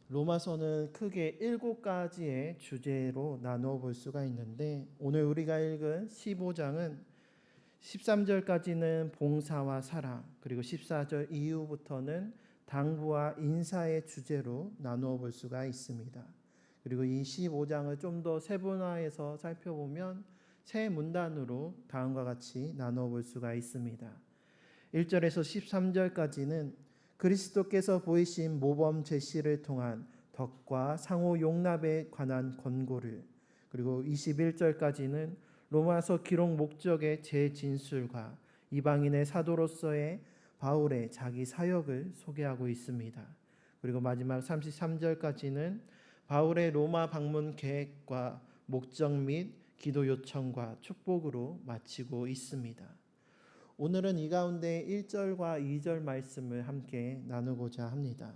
로마서는 크게 7가지의 주제로 나누어 볼 수가 있는데 오늘 우리가 읽은 15장은 13절까지는 봉사와 사랑, 그리고 14절 이후부터는 당부와 인사의 주제로 나누어 볼 수가 있습니다. 그리고 이 15장을 좀 더 세분화해서 살펴보면 세 문단으로 다음과 같이 나누어 볼 수가 있습니다. 1절에서 13절까지는 그리스도께서 보이신 모범 제시를 통한 덕과 상호 용납에 관한 권고를, 그리고 21절까지는 로마서 기록 목적의 재진술과 이방인의 사도로서의 바울의 자기 사역을 소개하고 있습니다. 그리고 마지막 33절까지는 바울의 로마 방문 계획과 목적 및 기도 요청과 축복으로 마치고 있습니다. 오늘은 이 가운데 1절과 2절 말씀을 함께 나누고자 합니다.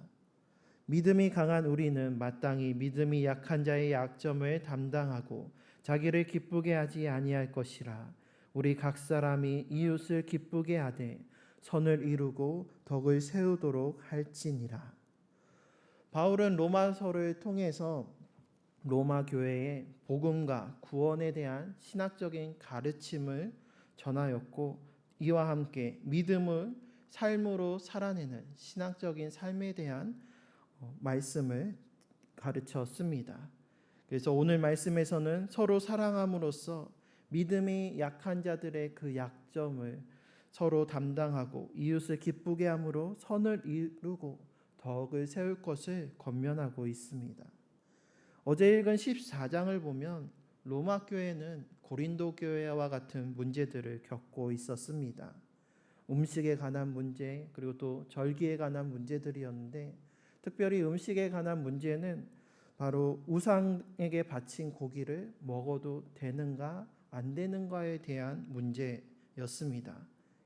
믿음이 강한 우리는 마땅히 믿음이 약한 자의 약점을 담당하고 자기를 기쁘게 하지 아니할 것이라. 우리 각 사람이 이웃을 기쁘게 하되 선을 이루고 덕을 세우도록 할지니라. 바울은 로마서를 통해서 로마 교회의 복음과 구원에 대한 신학적인 가르침을 전하였고, 이와 함께 믿음을 삶으로 살아내는 신학적인 삶에 대한 말씀을 가르쳤습니다. 그래서 오늘 말씀에서는 서로 사랑함으로써 믿음이 약한 자들의 그 약점을 서로 담당하고 이웃을 기쁘게 함으로 선을 이루고 덕을 세울 것을 권면하고 있습니다. 어제 읽은 14장을 보면 로마 교회는 고린도 교회와 같은 문제들을 겪고 있었습니다. 음식에 관한 문제, 그리고 또 절기에 관한 문제들이었는데, 특별히 음식에 관한 문제는 바로 우상에게 바친 고기를 먹어도 되는가 안 되는가에 대한 문제였습니다.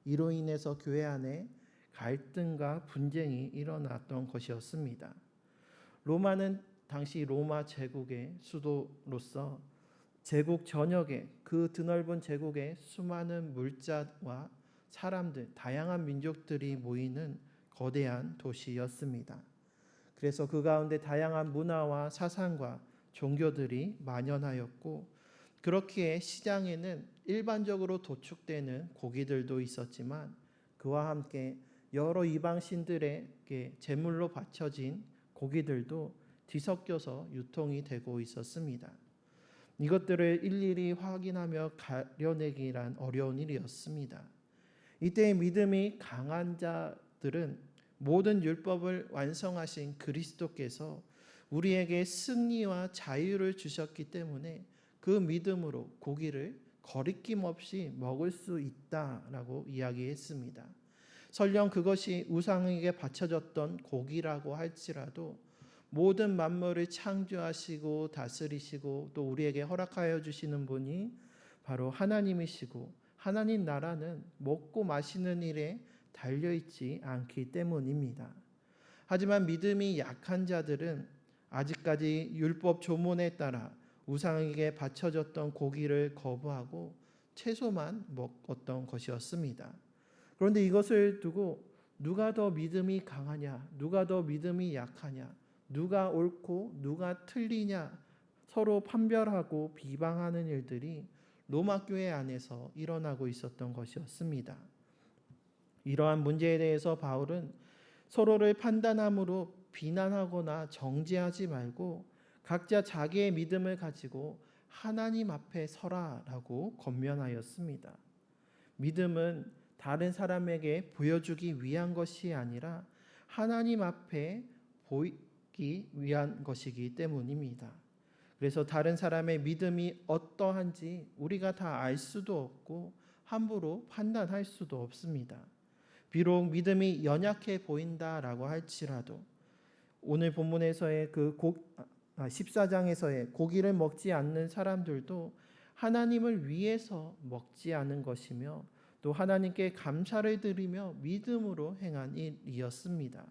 이로 인해서 교회 안에 갈등과 분쟁이 일어났던 것이었습니다. 로마는 당시 로마 제국의 수도로서 제국 전역에, 그 드넓은 제국에 수많은 물자와 사람들, 다양한 민족들이 모이는 거대한 도시였습니다. 그래서 그 가운데 다양한 문화와 사상과 종교들이 만연하였고, 그렇기에 시장에는 일반적으로 도축되는 고기들도 있었지만 그와 함께 여러 이방신들에게 제물로 바쳐진 고기들도 뒤섞여서 유통이 되고 있었습니다. 이것들을 일일이 확인하며 가려내기란 어려운 일이었습니다. 이때 믿음이 강한 자들은 모든 율법을 완성하신 그리스도께서 우리에게 승리와 자유를 주셨기 때문에 그 믿음으로 고기를 거리낌 없이 먹을 수 있다라고 이야기했습니다. 설령 그것이 우상에게 바쳐졌던 고기라고 할지라도 모든 만물을 창조하시고 다스리시고 또 우리에게 허락하여 주시는 분이 바로 하나님이시고, 하나님 나라는 먹고 마시는 일에 달려있지 않기 때문입니다. 하지만 믿음이 약한 자들은 아직까지 율법 조문에 따라 우상에게 바쳐졌던 고기를 거부하고 채소만 먹었던 것이었습니다. 그런데 이것을 두고 누가 더 믿음이 강하냐, 누가 더 믿음이 약하냐, 누가 옳고 누가 틀리냐 서로 판별하고 비방하는 일들이 로마 교회 안에서 일어나고 있었던 것이었습니다. 이러한 문제에 대해서 바울은 서로를 판단함으로 비난하거나 정죄하지 말고 각자 자기의 믿음을 가지고 하나님 앞에 서라라고 권면하였습니다. 믿음은 다른 사람에게 보여주기 위한 것이 아니라 하나님 앞에 보이기 위한 것이기 때문입니다. 그래서 다른 사람의 믿음이 어떠한지 우리가 다 알 수도 없고 함부로 판단할 수도 없습니다. 비록 믿음이 연약해 보인다라고 할지라도 오늘 본문에서의 14장에서의 고기를 먹지 않는 사람들도 하나님을 위해서 먹지 않은 것이며 또 하나님께 감사를 드리며 믿음으로 행한 일이었습니다.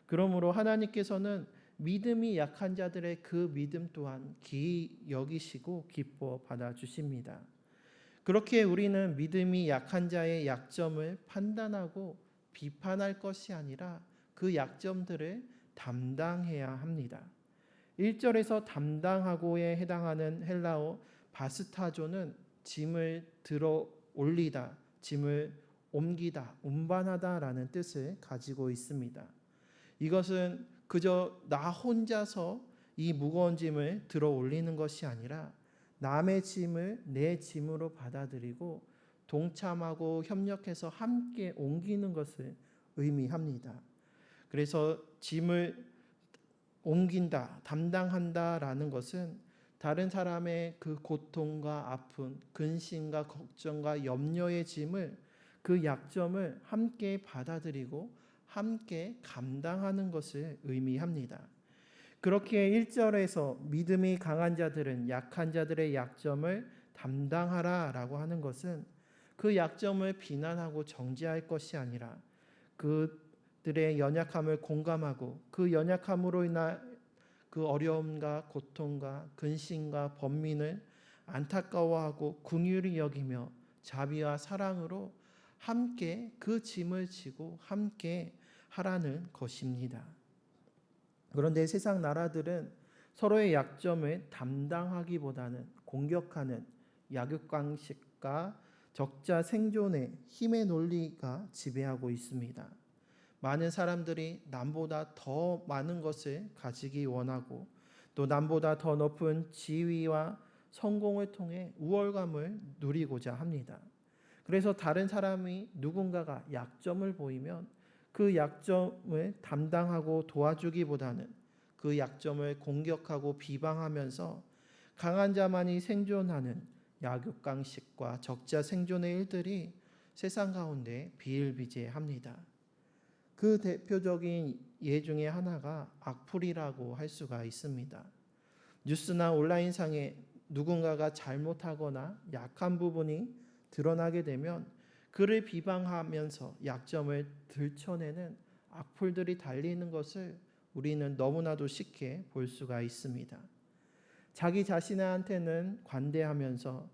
그러므로 하나님께서는 믿음이 약한 자들의 그 믿음 또한 기이 여기시고 기뻐 받아주십니다. 그렇게 우리는 믿음이 약한 자의 약점을 판단하고 비판할 것이 아니라 그 약점들을 담당해야 합니다. 1절에서 담당하고에 해당하는 헬라어 바스타조는 짐을 들어 올리다, 짐을 옮기다, 운반하다라는 뜻을 가지고 있습니다. 이것은 그저 나 혼자서 이 무거운 짐을 들어 올리는 것이 아니라 남의 짐을 내 짐으로 받아들이고 동참하고 협력해서 함께 옮기는 것을 의미합니다. 그래서 짐을 옮긴다, 담당한다라는 것은 다른 사람의 그 고통과 아픔, 근심과 걱정과 염려의 짐을, 그 약점을 함께 받아들이고 함께 감당하는 것을 의미합니다. 그렇게 1절에서 믿음이 강한 자들은 약한 자들의 약점을 담당하라라고 하는 것은 그 약점을 비난하고 정죄할 것이 아니라 그들의 연약함을 공감하고 그 연약함으로 인한 그 어려움과 고통과 근심과 번민을 안타까워하고 긍휼히 여기며 자비와 사랑으로 함께 그 짐을 지고 함께 하라는 것입니다. 그런데 세상 나라들은 서로의 약점을 담당하기보다는 공격하는 약육강식과 적자 생존의 힘의 논리가 지배하고 있습니다. 많은 사람들이 남보다 더 많은 것을 가지기 원하고 또 남보다 더 높은 지위와 성공을 통해 우월감을 누리고자 합니다. 그래서 다른 사람이 누군가가 약점을 보이면 그 약점을 담당하고 도와주기보다는 그 약점을 공격하고 비방하면서 강한 자만이 생존하는 약육강식과 적자 생존의 일들이 세상 가운데 비일비재합니다. 그 대표적인 예 중에 하나가 악플이라고 할 수가 있습니다. 뉴스나 온라인상에 누군가가 잘못하거나 약한 부분이 드러나게 되면 그를 비방하면서 약점을 들춰내는 악플들이 달리는 것을 우리는 너무나도 쉽게 볼 수가 있습니다. 자기 자신한테는 관대하면서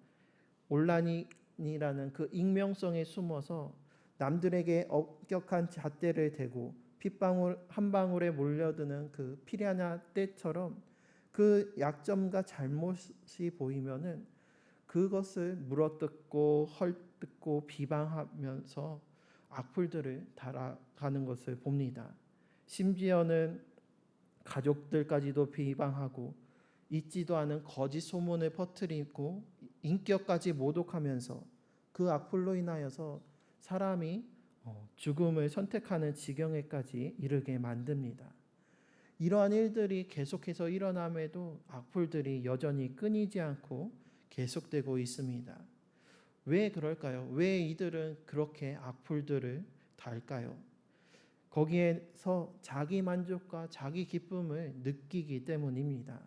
온라인이라는 그 익명성에 숨어서 남들에게 엄격한 잣대를 대고 핏방울 한 방울에 몰려드는 그 피라냐 떼처럼 그 약점과 잘못이 보이면은 그것을 물어뜯고 헐뜯고 비방하면서 악플들을 달아가는 것을 봅니다. 심지어는 가족들까지도 비방하고 있지도 않은 거짓 소문을 퍼뜨리고 인격까지 모독하면서 그 악플로 인하여서 사람이 죽음을 선택하는 지경에까지 이르게 만듭니다. 이러한 일들이 계속해서 일어남에도 악플들이 여전히 끊이지 않고 계속되고 있습니다. 왜 그럴까요? 왜 이들은 그렇게 악플들을 달까요? 거기에서 자기 만족과 자기 기쁨을 느끼기 때문입니다.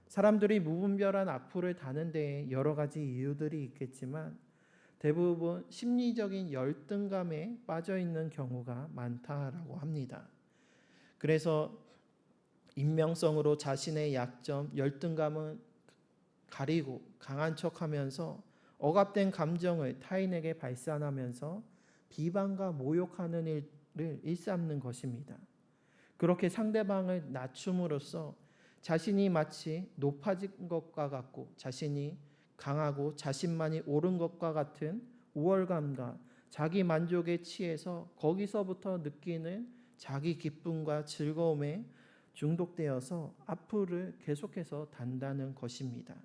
사람들이 무분별한 악플을 다는 데에 여러 가지 이유들이 있겠지만 대부분 심리적인 열등감에 빠져 있는 경우가 많다라고 합니다. 그래서 인명성으로 자신의 약점, 열등감은 가리고 강한 척하면서 억압된 감정을 타인에게 발산하면서 비방과 모욕하는 일을 일삼는 것입니다. 그렇게 상대방을 낮춤으로써 자신이 마치 높아진 것과 같고 자신이 강하고 자신만이 옳은 것과 같은 우월감과 자기 만족에 취해서 거기서부터 느끼는 자기 기쁨과 즐거움에 중독되어서 악플을 계속해서 단다는 것입니다.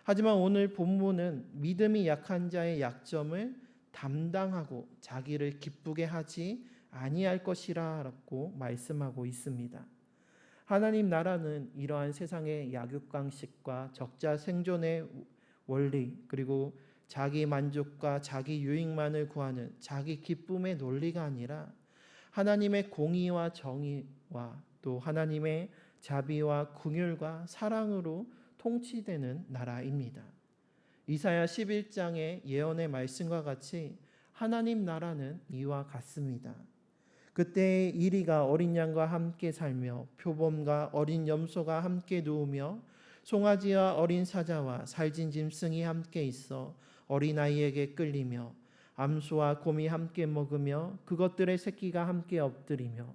하지만 오늘 본문은 믿음이 약한 자의 약점을 담당하고 자기를 기쁘게 하지 아니할 것이라고 말씀하고 있습니다. 하나님 나라는 이러한 세상의 약육강식과 적자 생존의 원리 그리고 자기 만족과 자기 유익만을 구하는 자기 기쁨의 논리가 아니라 하나님의 공의와 정의와 또 하나님의 자비와 긍휼과 사랑으로 통치되는 나라입니다. 이사야 11장의 예언의 말씀과 같이 하나님 나라는 이와 같습니다. 그때 이리가 어린 양과 함께 살며 표범과 어린 염소가 함께 누우며 송아지와 어린 사자와 살진 짐승이 함께 있어 어린아이에게 끌리며 암소와 곰이 함께 먹으며 그것들의 새끼가 함께 엎드리며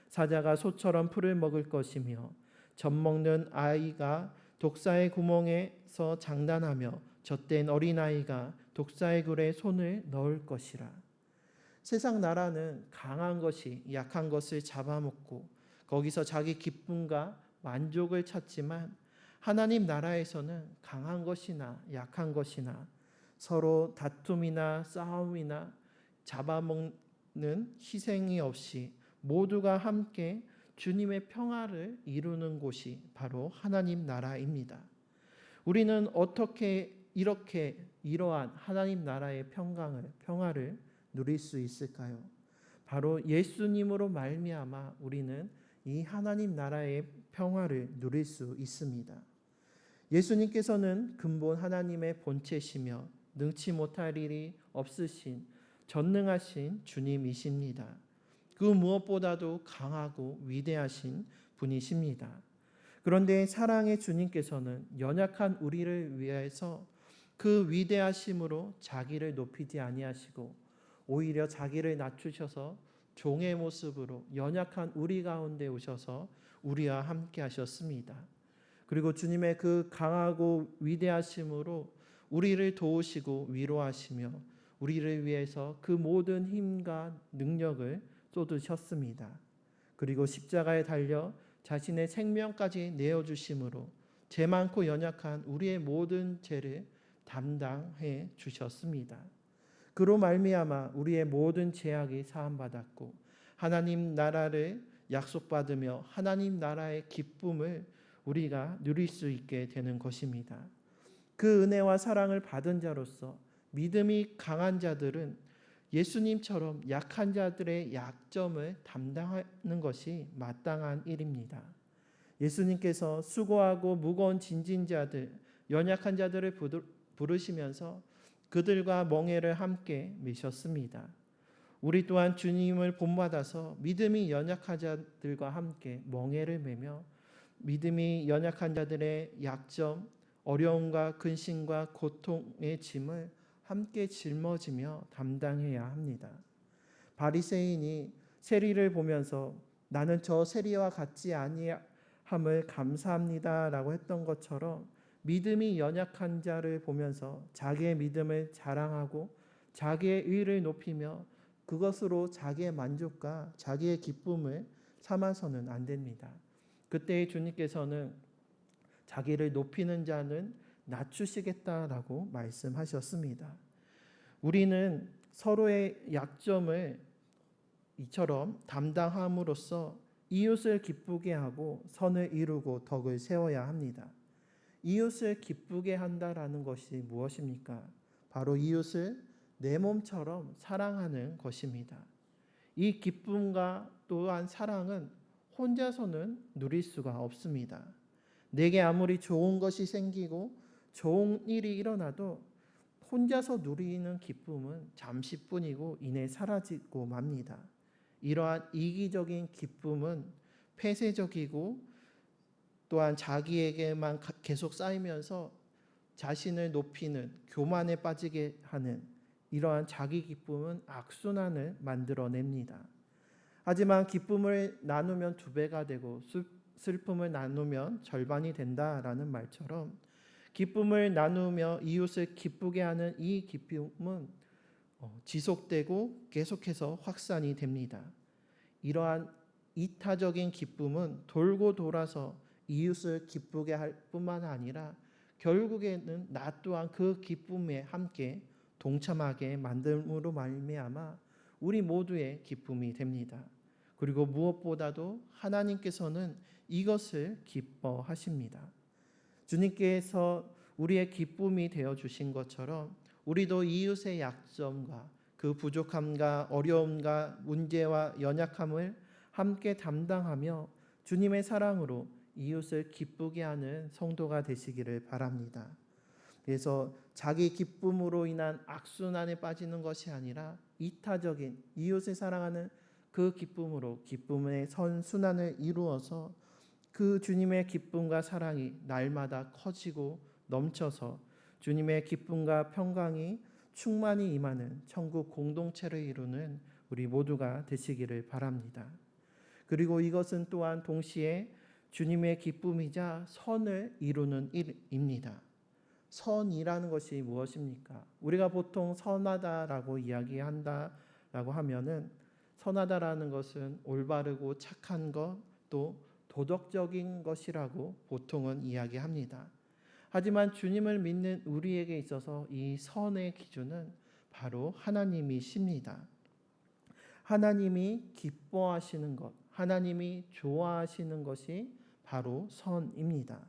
사자가 소처럼 풀을 먹을 것이며 젖 먹는 아이가 독사의 구멍에서 장난하며 젖된 어린아이가 독사의 굴에 손을 넣을 것이라. 세상 나라는 강한 것이 약한 것을 잡아먹고 거기서 자기 기쁨과 만족을 찾지만 하나님 나라에서는 강한 것이나 약한 것이나 서로 다툼이나 싸움이나 잡아먹는 희생이 없이 모두가 함께 주님의 평화를 이루는 곳이 바로 하나님 나라입니다. 우리는 어떻게 이러한 하나님 나라의 평화를 누릴 수 있을까요? 바로 예수님으로 말미암아 우리는 이 하나님 나라의 평화를 누릴 수 있습니다. 예수님께서는 근본 하나님의 본체시며 능치 못할 일이 없으신 전능하신 주님이십니다. 그 무엇보다도 강하고 위대하신 분이십니다. 그런데 사랑의 주님께서는 연약한 우리를 위해서 그 위대하심으로 자기를 높이지 아니하시고 오히려 자기를 낮추셔서 종의 모습으로 연약한 우리 가운데 오셔서 우리와 함께 하셨습니다. 그리고 주님의 그 강하고 위대하심으로 우리를 도우시고 위로하시며 우리를 위해서 그 모든 힘과 능력을 쏟으셨습니다. 그리고 십자가에 달려 자신의 생명까지 내어주심으로 죄 많고 연약한 우리의 모든 죄를 담당해 주셨습니다. 그로 말미암아 우리의 모든 죄악이 사함받았고 하나님 나라를 약속받으며 하나님 나라의 기쁨을 우리가 누릴 수 있게 되는 것입니다. 그 은혜와 사랑을 받은 자로서 믿음이 강한 자들은 예수님처럼 약한 자들의 약점을 담당하는 것이 마땅한 일입니다. 예수님께서 수고하고 무거운 짐진 자들, 연약한 자들을 부르시면서 그들과 멍에를 함께 메셨습니다. 우리 또한 주님을 본받아서 믿음이 연약한 자들과 함께 멍에를 메며 믿음이 연약한 자들의 약점, 어려움과 근심과 고통의 짐을 함께 짊어지며 담당해야 합니다. 바리새인이 세리를 보면서 나는 저 세리와 같지 아니함을 감사합니다라고 했던 것처럼 믿음이 연약한 자를 보면서 자기의 믿음을 자랑하고 자기의 의를 높이며 그것으로 자기의 만족과 자기의 기쁨을 삼아서는 안 됩니다. 그때 주님께서는 자기를 높이는 자는 낮추시겠다라고 말씀하셨습니다. 우리는 서로의 약점을 이처럼 담당함으로써 이웃을 기쁘게 하고 선을 이루고 덕을 세워야 합니다. 이웃을 기쁘게 한다라는 것이 무엇입니까? 바로 이웃을 내 몸처럼 사랑하는 것입니다. 이 기쁨과 또한 사랑은 혼자서는 누릴 수가 없습니다. 내게 아무리 좋은 것이 생기고 좋은 일이 일어나도 혼자서 누리는 기쁨은 잠시뿐이고 이내 사라지고 맙니다. 이러한 이기적인 기쁨은 폐쇄적이고 또한 자기에게만 계속 쌓이면서 자신을 높이는 교만에 빠지게 하는 이러한 자기 기쁨은 악순환을 만들어냅니다. 하지만 기쁨을 나누면 2배가 되고 슬픔을 나누면 절반이 된다라는 말처럼 기쁨을 나누며 이웃을 기쁘게 하는 이 기쁨은 지속되고 계속해서 확산이 됩니다. 이러한 이타적인 기쁨은 돌고 돌아서 이웃을 기쁘게 할 뿐만 아니라 결국에는 나 또한 그 기쁨에 함께 동참하게 만듦으로 말미암아 우리 모두의 기쁨이 됩니다. 그리고 무엇보다도 하나님께서는 이것을 기뻐하십니다. 주님께서 우리의 기쁨이 되어 주신 것처럼 우리도 이웃의 약점과 그 부족함과 어려움과 문제와 연약함을 함께 담당하며 주님의 사랑으로 이웃을 기쁘게 하는 성도가 되시기를 바랍니다. 그래서 자기 기쁨으로 인한 악순환에 빠지는 것이 아니라 이타적인 이웃을 사랑하는 그 기쁨으로 기쁨의 선순환을 이루어서 그 주님의 기쁨과 사랑이 날마다 커지고 넘쳐서 주님의 기쁨과 평강이 충만히 임하는 천국 공동체를 이루는 우리 모두가 되시기를 바랍니다. 그리고 이것은 또한 동시에 주님의 기쁨이자 선을 이루는 일입니다. 선이라는 것이 무엇입니까? 우리가 보통 선하다라고 이야기한다라고 하면은 선하다라는 것은 올바르고 착한 것, 또 도덕적인 것이라고 보통은 이야기합니다. 하지만 주님을 믿는 우리에게 있어서 이 선의 기준은 바로 하나님이십니다. 하나님이 기뻐하시는 것, 하나님이 좋아하시는 것이 바로 선입니다.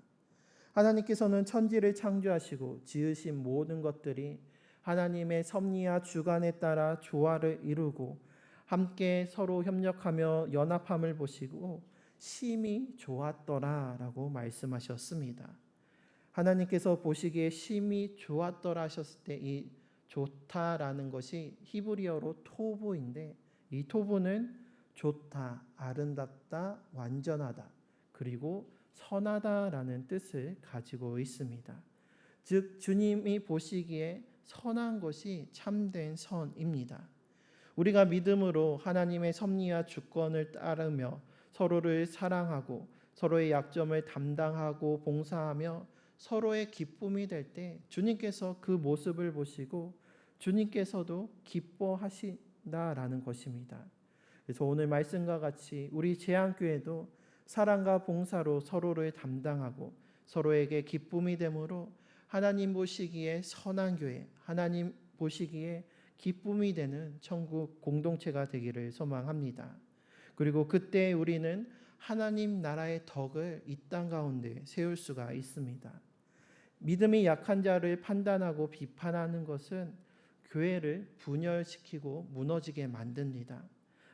하나님께서는 천지를 창조하시고 지으신 모든 것들이 하나님의 섭리와 주관에 따라 조화를 이루고 함께 서로 협력하며 연합함을 보시고 심히 좋았더라라고 말씀하셨습니다. 하나님께서 보시기에 심히 좋았더라 하셨을 때 이 좋다라는 것이 히브리어로 토부인데, 이 토부는 좋다, 아름답다, 완전하다, 그리고 선하다라는 뜻을 가지고 있습니다. 즉 주님이 보시기에 선한 것이 참된 선입니다. 우리가 믿음으로 하나님의 섭리와 주권을 따르며 서로를 사랑하고 서로의 약점을 담당하고 봉사하며 서로의 기쁨이 될 때 주님께서 그 모습을 보시고 주님께서도 기뻐하신다라는 것입니다. 그래서 오늘 말씀과 같이 우리 제안교회도 사랑과 봉사로 서로를 담당하고 서로에게 기쁨이 되므로 하나님 보시기에 선한 교회, 하나님 보시기에 기쁨이 되는 천국 공동체가 되기를 소망합니다. 그리고 그때 우리는 하나님 나라의 덕을 이 땅 가운데 세울 수가 있습니다. 믿음이 약한 자를 판단하고 비판하는 것은 교회를 분열시키고 무너지게 만듭니다.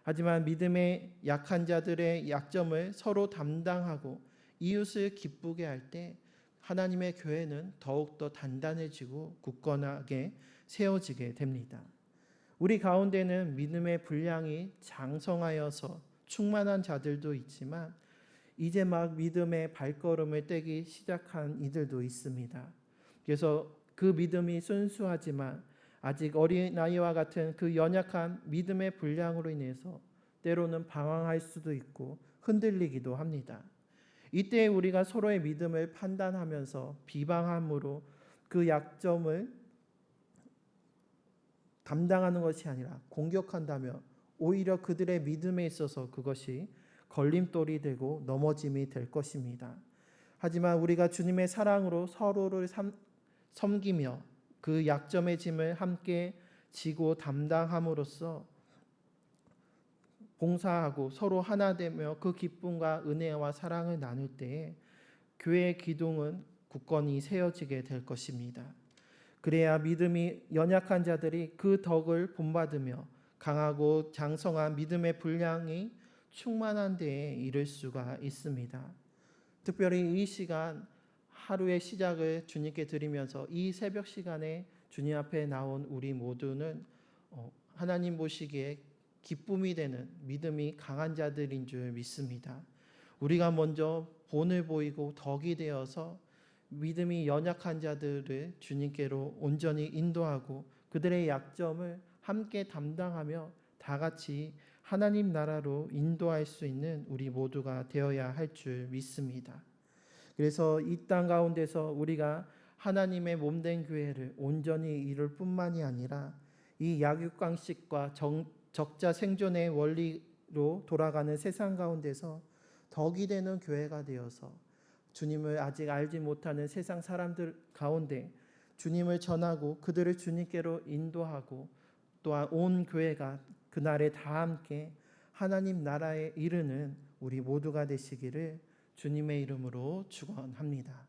하지만 믿음의 약한 자들의 약점을 서로 담당하고 이웃을 기쁘게 할 때 하나님의 교회는 더욱더 단단해지고 굳건하게 세워지게 됩니다. 우리 가운데는 믿음의 분량이 장성하여서 충만한 자들도 있지만 이제 막 믿음의 발걸음을 떼기 시작한 이들도 있습니다. 그래서 그 믿음이 순수하지만 아직 어린아이와 같은 그 연약한 믿음의 분량으로 인해서 때로는 방황할 수도 있고 흔들리기도 합니다. 이때 우리가 서로의 믿음을 판단하면서 비방함으로 그 약점을 담당하는 것이 아니라 공격한다면 오히려 그들의 믿음에 있어서 그것이 걸림돌이 되고 넘어짐이 될 것입니다. 하지만 우리가 주님의 사랑으로 서로를 섬기며 그 약점의 짐을 함께 지고 담당함으로써 봉사하고 서로 하나 되며 그 기쁨과 은혜와 사랑을 나눌 때에 교회의 기둥은 굳건히 세워지게 될 것입니다. 그래야 믿음이 연약한 자들이 그 덕을 본받으며 강하고 장성한 믿음의 분량이 충만한 데에 이를 수가 있습니다. 특별히 이 시간 하루의 시작을 주님께 드리면서 이 새벽 시간에 주님 앞에 나온 우리 모두는 하나님 보시기에 기쁨이 되는 믿음이 강한 자들인 줄 믿습니다. 우리가 먼저 본을 보이고 덕이 되어서 믿음이 연약한 자들을 주님께로 온전히 인도하고 그들의 약점을 함께 담당하며 다 같이 하나님 나라로 인도할 수 있는 우리 모두가 되어야 할 줄 믿습니다. 그래서 이 땅 가운데서 우리가 하나님의 몸된 교회를 온전히 이룰 뿐만이 아니라 이 약육강식과 적자 생존의 원리로 돌아가는 세상 가운데서 덕이 되는 교회가 되어서 주님을 아직 알지 못하는 세상 사람들 가운데 주님을 전하고 그들을 주님께로 인도하고 또한 온 교회가 그날에 다 함께 하나님 나라에 이르는 우리 모두가 되시기를 주님의 이름으로 축원합니다.